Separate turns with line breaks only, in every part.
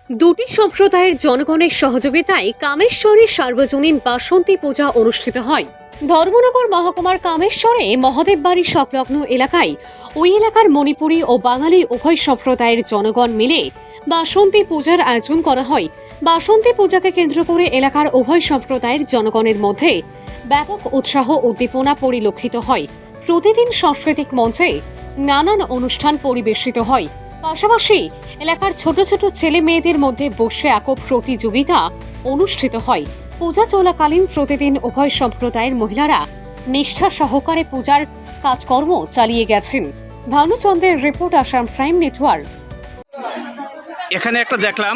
দুটি সম্প্রদায়ের জনগণের সহযোগিতায় কামেশ্বরী সার্বজনীন বাসন্তী পূজা অনুষ্ঠিত হয়। ধর্মনগর মহকুমার কামেশ্বরে মহাদেব বাড়ি সংলগ্ন এলাকায় ওই এলাকার মণিপুরী ও বাঙালি উভয় সম্প্রদায়ের জনগণ মিলে বাসন্তী পূজার আয়োজন করা হয়। বাসন্তী পূজাকে কেন্দ্র করে এলাকার উভয় সম্প্রদায়ের জনগণের মধ্যে ব্যাপক উৎসাহ উদ্দীপনা পরিলক্ষিত হয়। প্রতিদিন সাংস্কৃতিক মঞ্চে নানান অনুষ্ঠান পরিবেশিত হয়। পাশাপাশি এলাকার ছোট ছোট ছেলে মেয়েদের মধ্যে বসে আঁকো প্রতিযোগিতা অনুষ্ঠিত হয়। পূজা চলাকালীন প্রতিদিন উভয় সম্প্রদায়ের মহিলারা নিষ্ঠা সহকারে পূজার কাজকর্ম চালিয়ে গেছেন। ভানুচন্দ্রের রিপোর্ট, আসাম প্রাইম নেটওয়ার্ক।
এখানে একটা দেখলাম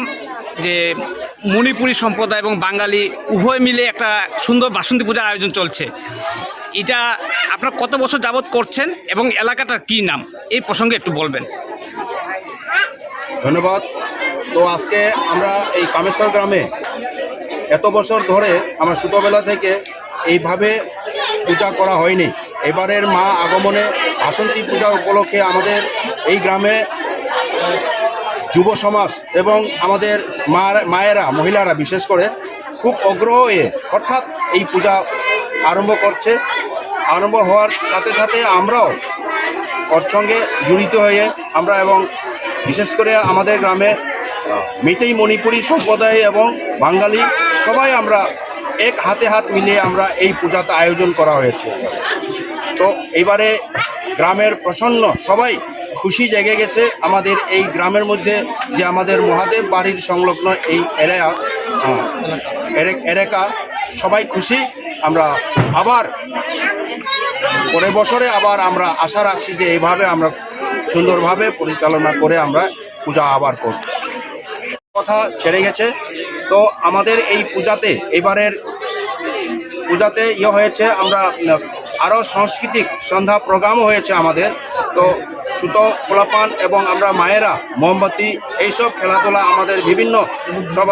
যে মণিপুরী সম্প্রদায় এবং বাঙালি উভয় মিলে একটা সুন্দর বাসন্তী পূজার আয়োজন চলছে। এটা আপনারা কত বছর যাবত করছেন এবং এলাকাটার কি নাম, এই প্রসঙ্গে একটু বলবেন।
ধন্যবাদ। তো আজকে আমরা এই কামেশ্বর গ্রামে এত বছর ধরে আমার ছোটোবেলা থেকে এইভাবে পূজা করা হয়নি। এবারের মা আগমনে বাসন্তী পূজা উপলক্ষে আমাদের এই গ্রামে যুব সমাজ এবং আমাদের মায়েরা মহিলারা বিশেষ করে খুব আগ্রহ হয়ে অর্থাৎ এই পূজা আরম্ভ হওয়ার সাথে সাথে আমরাও ওর সঙ্গে জড়িত হয়ে আমরা এবং বিশেষ করে আমাদের গ্রামে মেটেই মণিপুরী সম্প্রদায় এবং বাঙালি সবাই আমরা এক হাতে হাত মিলিয়ে আমরা এই পূজাটা আয়োজন করা হয়েছে। তো এবারে গ্রামের প্রসন্ন সবাই খুশি জেগে গেছে। আমাদের এই গ্রামের মধ্যে যে আমাদের মহাদেব বাড়ির সংলগ্ন এই এলাকা সবাই খুশি। আমরা আবার পরের বছরে আবার আমরা আশা রাখছি যে এইভাবে আমরা সুন্দরভাবে পরিচালনা করে আমরা পূজা আবার করব। কথা ছেড়ে গেছে। তো আমাদের এই পূজাতে এবারের পূজাতে হয়েছে, আমরা আরও সাংস্কৃতিক সন্ধ্যা প্রোগ্রামও হয়েছে আমাদের। তো সুতো পোলাপান এবং আমরা মায়েরা মোমবাতি এইসব খেলাধুলা আমাদের বিভিন্ন সব